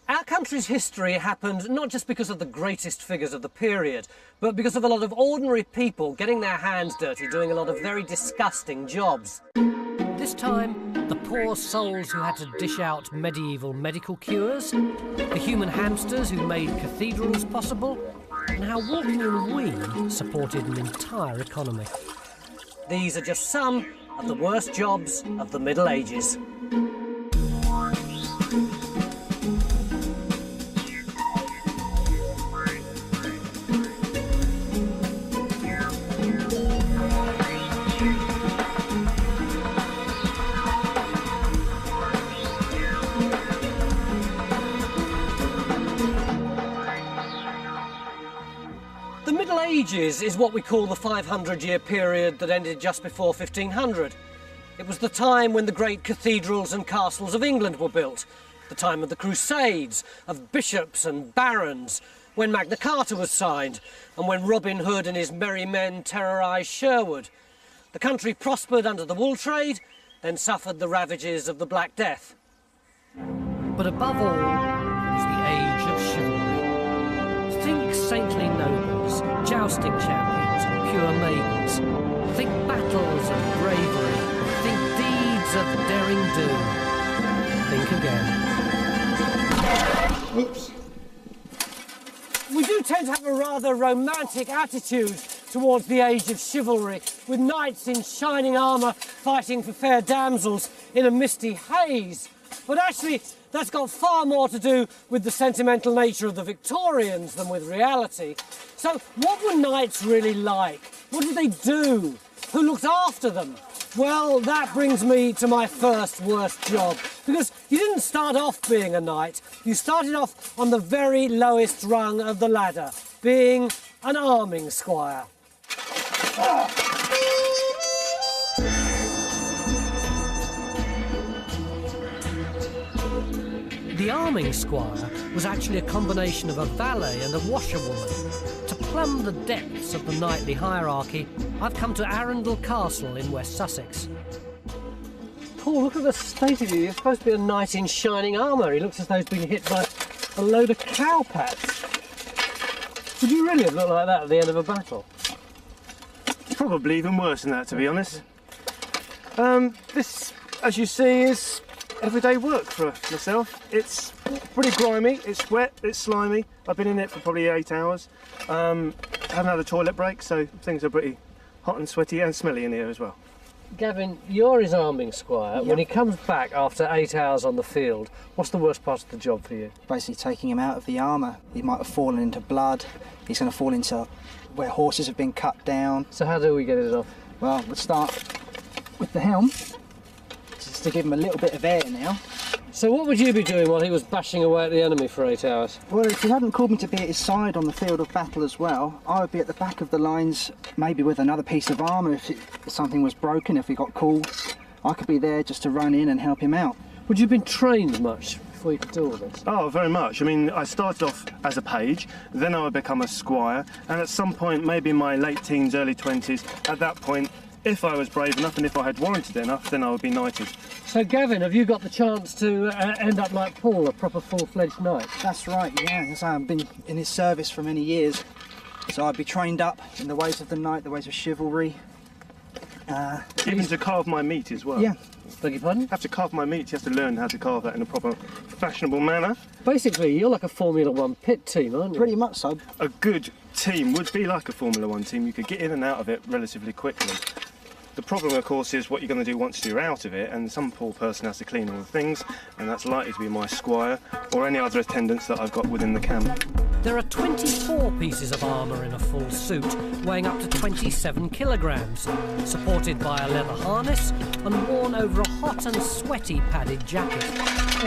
Our country's history happened not just because of the greatest figures of the period, but because of a lot of ordinary people getting their hands dirty, doing a lot of very disgusting jobs. This time, the poor souls who had to dish out medieval medical cures, the human hamsters who made cathedrals possible, and how walking in wee supported an entire economy. These are just some of the worst jobs of the Middle Ages. The Middle Ages is what we call the 500-year period that ended just before 1500. It was the time when the great cathedrals and castles of England were built, the time of the Crusades, of bishops and barons, when Magna Carta was signed, and when Robin Hood and his merry men terrorised Sherwood. The country prospered under the wool trade, then suffered the ravages of the Black Death. But above all was the age of chivalry. Think saintly nobles, jousting champions and pure maidens. Think battles of bravery. Think deeds of daring do. Think again. Oops. We do tend to have a rather romantic attitude towards the age of chivalry, with knights in shining armour fighting for fair damsels in a misty haze. But actually, that's got far more to do with the sentimental nature of the Victorians than with reality. So what were knights really like? What did they do? Who looked after them? Well, that brings me to my first worst job, because you didn't start off being a knight. You started off on the very lowest rung of the ladder, being an arming squire. The arming squire was actually a combination of a valet and a washerwoman. To plumb the depths of the knightly hierarchy, I've come to Arundel Castle in West Sussex. Paul, look at the state of you. You're supposed to be a knight in shining armour. He looks as though he's been hit by a load of cowpats. Would you really have looked like that at the end of a battle? Probably even worse than that, to be honest. This, as you see, is everyday work for myself. It's pretty grimy, it's wet, it's slimy. I've been in it for probably 8 hours. Haven't had a toilet break, so things are pretty hot and sweaty and smelly in here as well. Gavin, you're his arming squire. Yep. When he comes back after 8 hours on the field, what's the worst part of the job for you? Basically taking him out of the armour. He might have fallen into blood. He's going to fall into where horses have been cut down. So how do we get it off? Well, we'll start with the helm, just to give him a little bit of air now. So what would you be doing while he was bashing away at the enemy for 8 hours? Well, if he hadn't called me to be at his side on the field of battle as well, I would be at the back of the lines, maybe with another piece of armour if something was broken, if he got called. I could be there just to run in and help him out. Would you have been trained much before you could do all this? Oh, very much. I mean, I started off as a page, then I would become a squire, and at some point, maybe in my late teens, early 20s, at that point, if I was brave enough and if I had warranted enough, then I would be knighted. So, Gavin, have you got the chance to end up like Paul, a proper full-fledged knight? That's right, yeah. So I've been in his service for many years. So I'd be trained up in the ways of the knight, the ways of chivalry. Even to carve my meat as well. Yeah. Beg your pardon? Have to carve my meat, you have to learn how to carve that in a proper, fashionable manner. Basically, you're like a Formula One pit team, aren't you? Pretty much so. A good team would be like a Formula One team. You could get in and out of it relatively quickly. The problem, of course, is what you're going to do once you're out of it, and some poor person has to clean all the things, and that's likely to be my squire or any other attendants that I've got within the camp. There are 24 pieces of armour in a full suit, weighing up to 27 kilograms, supported by a leather harness and worn over a hot and sweaty padded jacket.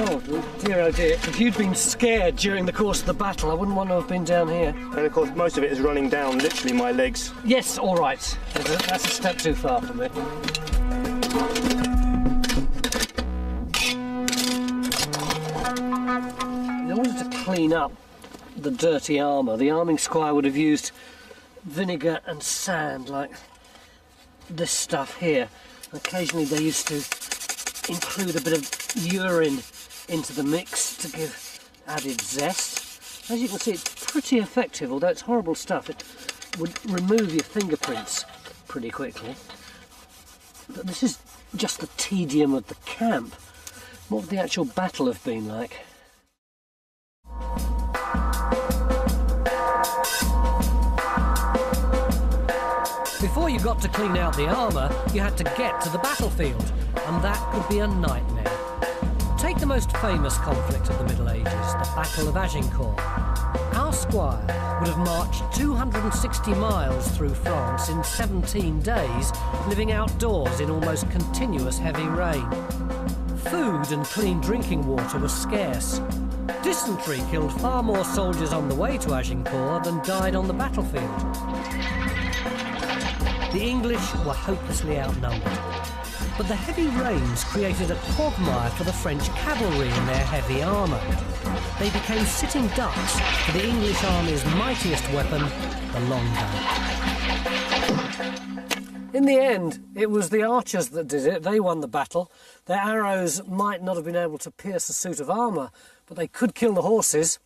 Oh dear, if you'd been scared during the course of the battle, I wouldn't want to have been down here. And of course, most of it is running down literally my legs. Yes, all right. That's a step too far for me. In order to clean up the dirty armour, the arming squire would have used vinegar and sand, like this stuff here. Occasionally they used to include a bit of urine into the mix to give added zest. As you can see, it's pretty effective, although it's horrible stuff. It would remove your fingerprints pretty quickly. But this is just the tedium of the camp. What would the actual battle have been like? Before you got to clean out the armour, you had to get to the battlefield, and that could be a nightmare. Take the most famous conflict of the Middle Ages, the Battle of Agincourt. Our squire would have marched 260 miles through France in 17 days, living outdoors in almost continuous heavy rain. Food and clean drinking water was scarce. Dysentery killed far more soldiers on the way to Agincourt than died on the battlefield. The English were hopelessly outnumbered, but the heavy rains created a quagmire for the French cavalry in their heavy armour. They became sitting ducks for the English army's mightiest weapon, the longbow. In the end, it was the archers that did it. They won the battle. Their arrows might not have been able to pierce a suit of armour, but they could kill the horses,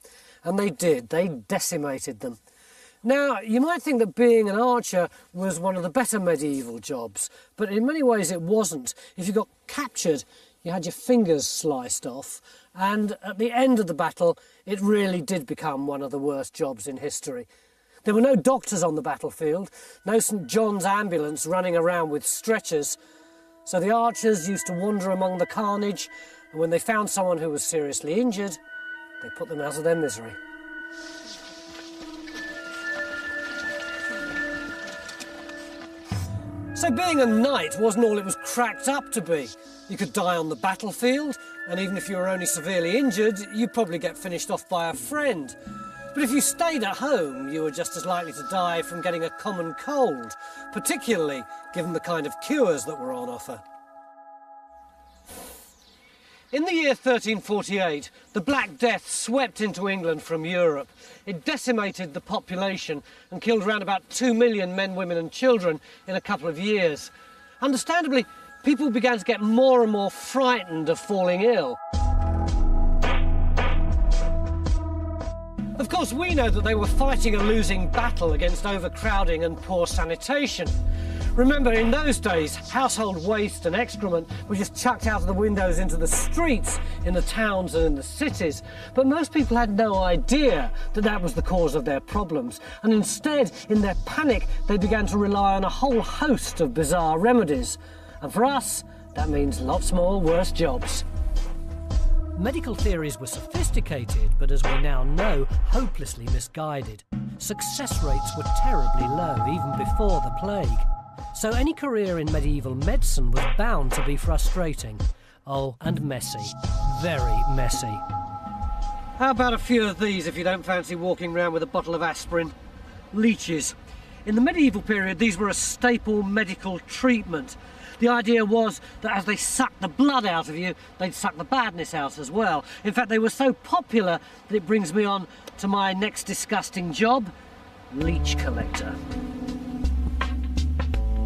and they did. They decimated them. Now, you might think that being an archer was one of the better medieval jobs, but in many ways it wasn't. If you got captured, you had your fingers sliced off, and at the end of the battle, it really did become one of the worst jobs in history. There were no doctors on the battlefield, no St. John's ambulance running around with stretchers, so the archers used to wander among the carnage, and when they found someone who was seriously injured, they put them out of their misery. So being a knight wasn't all it was cracked up to be. You could die on the battlefield, and even if you were only severely injured, you'd probably get finished off by a friend. But if you stayed at home, you were just as likely to die from getting a common cold, particularly given the kind of cures that were on offer. In the year 1348, the Black Death swept into England from Europe. It decimated the population and killed around about 2 million men, women and children in a couple of years. Understandably, people began to get more and more frightened of falling ill. Of course, we know that they were fighting a losing battle against overcrowding and poor sanitation. Remember, in those days, household waste and excrement were just chucked out of the windows into the streets in the towns and in the cities. But most people had no idea that that was the cause of their problems. And instead, in their panic, they began to rely on a whole host of bizarre remedies. And for us, that means lots more worse jobs. Medical theories were sophisticated, but as we now know, hopelessly misguided. Success rates were terribly low, even before the plague. So any career in medieval medicine was bound to be frustrating. Oh, and messy. Very messy. How about a few of these if you don't fancy walking around with a bottle of aspirin? Leeches. In the medieval period, these were a staple medical treatment. The idea was that as they sucked the blood out of you, they'd suck the badness out as well. In fact, they were so popular that it brings me on to my next disgusting job, leech collector.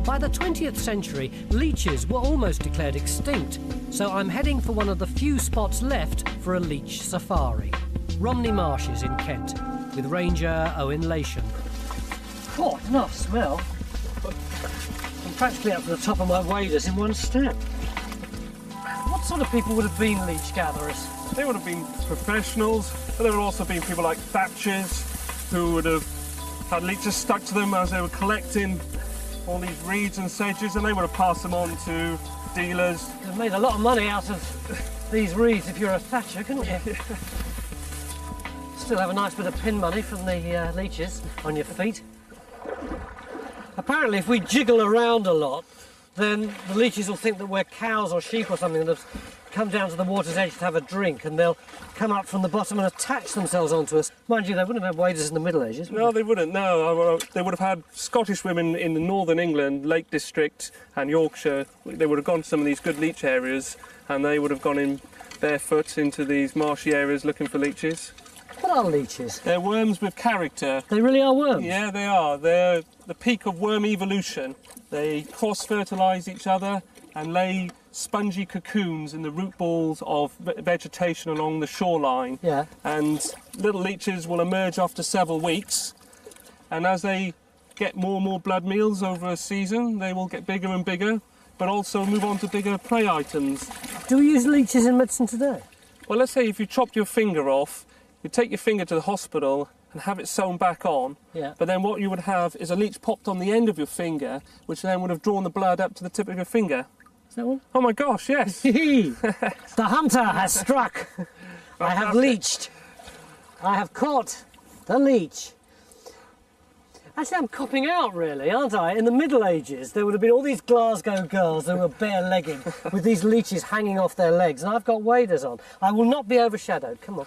By the 20th century, leeches were almost declared extinct, so I'm heading for one of the few spots left for a leech safari. Romney Marshes in Kent, with Ranger Owen Lation. Oh, enough smell. I'm practically up to the top of my waders in one step. What sort of people would have been leech gatherers? They would have been professionals, but there would also have been people like thatchers who would have had leeches stuck to them as they were collecting all these reeds and sedges, and they would have passed them on to dealers. You've made a lot of money out of these reeds if you're a thatcher, couldn't you? Still have a nice bit of pin money from the leeches on your feet. Apparently, if we jiggle around a lot, then the leeches will think that we're cows or sheep or something and have come down to the water's edge to have a drink, and they'll come up from the bottom and attach themselves onto us. Mind you, they wouldn't have had waders in the Middle Ages, would No, they wouldn't, no. They would have had Scottish women in the northern England, Lake District and Yorkshire. They would have gone to some of these good leech areas, and they would have gone in barefoot into these marshy areas looking for leeches. What are leeches? They're worms with character. They really are worms? Yeah, they are. They're the peak of worm evolution. They cross-fertilise each other and lay spongy cocoons in the root balls of vegetation along the shoreline. Yeah. And little leeches will emerge after several weeks, and as they get more and more blood meals over a season, they will get bigger and bigger, but also move on to bigger prey items. Do we use leeches in medicine today? Well, let's say if you chopped your finger off, you take your finger to the hospital and have it sewn back on, Yeah. but then what you would have is a leech popped on the end of your finger, which then would have drawn the blood up to the tip of your finger. Is that one? Oh my gosh, yes! The hunter has struck. I have leeched. I have caught the leech. Actually, I'm copping out, really, aren't I? In the Middle Ages, there would have been all these Glasgow girls who were bare-legged with these leeches hanging off their legs, and I've got waders on. I will not be overshadowed. Come on.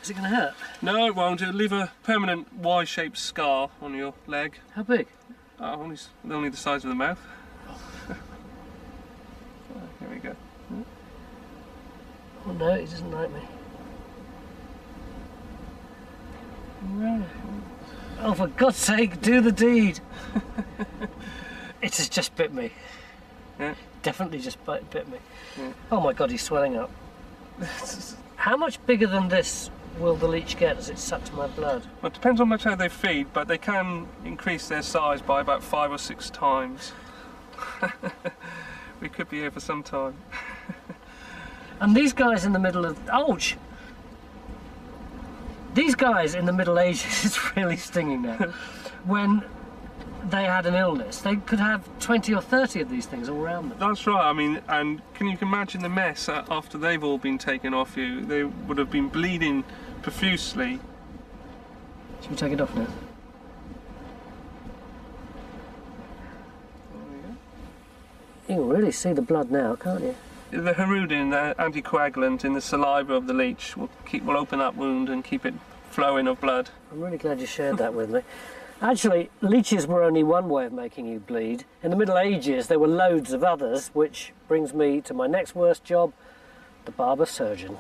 Is it going to hurt? No, it won't. It'll leave a permanent Y-shaped scar on your leg. How big? Only the size of the mouth. Here we go. Oh no, he doesn't like me. No. Oh, for God's sake, do the deed. It has just bit me. Yeah. Definitely just bit me. Yeah. Oh my God, he's swelling up. How much bigger than this will the leech get as it sucks my blood? Well, it depends on how they feed, but they can increase their size by about 5 or 6 times. We could be here for some time. And these guys in the middle of... Ouch! These guys in the Middle Ages, it's really stinging now, when they had an illness, they could have 20 or 30 of these things all around them. That's right, I mean, and can you imagine the mess after they've all been taken off you? They would have been bleeding profusely. Should we take it off now? You can really see the blood now, can't you? The hirudin, the anticoagulant in the saliva of the leech, will open that wound and keep it flowing of blood. I'm really glad you shared that with me. Actually, leeches were only one way of making you bleed. In the Middle Ages, there were loads of others, which brings me to my next worst job, the barber surgeon.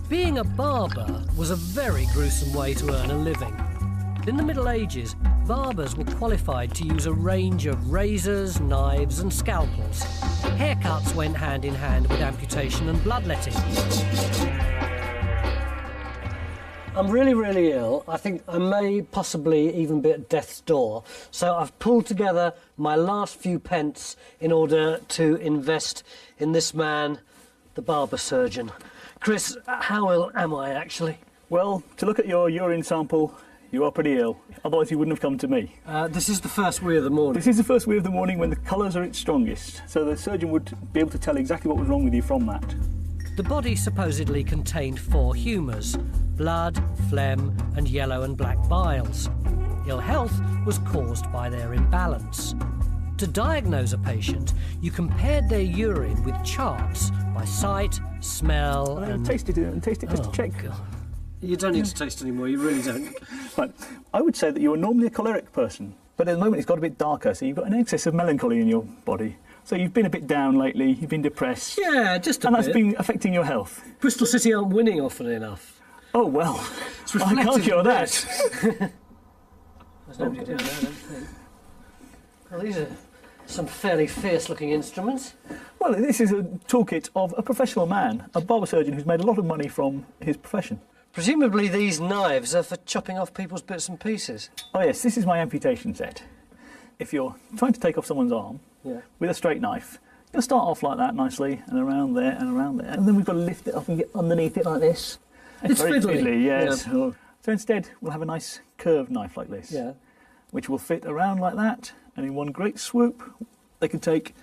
Being a barber was a very gruesome way to earn a living. In the Middle Ages, barbers were qualified to use a range of razors, knives and scalpels. Haircuts went hand in hand with amputation and bloodletting. I'm really, really ill. I think I may possibly even be at death's door. So I've pulled together my last few pence in order to invest in this man, the barber surgeon. Chris, how ill am I actually? Well, to look at your urine sample, you are pretty ill. Otherwise you wouldn't have come to me. This is the first wee of the morning. This is the first wee of the morning when the colours are its strongest. So the surgeon would be able to tell exactly what was wrong with you from that. The body supposedly contained 4 humours: blood, phlegm and yellow and black biles. Ill health was caused by their imbalance. To diagnose a patient, you compared their urine with charts by sight, smell and... Taste it just to check. God. You don't need to taste anymore, you really don't. Right. I would say that you're normally a choleric person, but at the moment it's got a bit darker, so you've got an excess of melancholy in your body. So you've been a bit down lately, you've been depressed. Yeah, just a and bit. that's been affecting your health. Bristol City aren't winning often enough. Oh, well, It's I can't reflected cure in that. this. There's nobody doing that, I don't think. Well, these are some fairly fierce-looking instruments. Well, this is a toolkit of a professional man, a barber surgeon who's made a lot of money from his profession. Presumably these knives are for chopping off people's bits and pieces. Oh yes, this is my amputation set. If you're trying to take off someone's arm with a straight knife, you'll start off like that nicely, and around there, and around there. And then we've got to lift it up and get underneath it like this. It's very fiddly. Yes. Yeah. So instead, we'll have a nice curved knife like this, which will fit around like that, and in one great swoop, they can take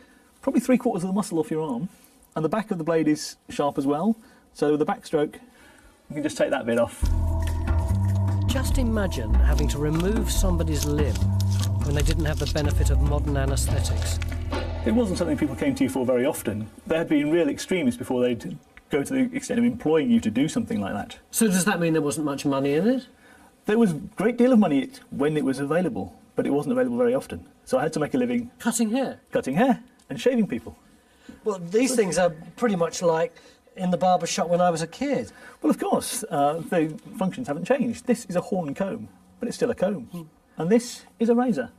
probably 3/4 of the muscle off your arm, and the back of the blade is sharp as well, so the backstroke, you can just take that bit off. Just imagine having to remove somebody's limb when they didn't have the benefit of modern anaesthetics. It wasn't something people came to you for very often. There had been real extremists before they'd go to the extent of employing you to do something like that. So does that mean there wasn't much money in it? There was a great deal of money in it when it was available, but it wasn't available very often. So I had to make a living Cutting hair? cutting hair and shaving people. Well, these things are pretty much like in the barber shop when I was a kid. Well, of course, the functions haven't changed. This is a horn comb, but it's still a comb. And this is a razor.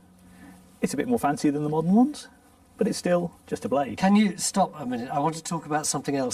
It's a bit more fancy than the modern ones, but it's still just a blade. Can you stop a minute? I want to talk about something else.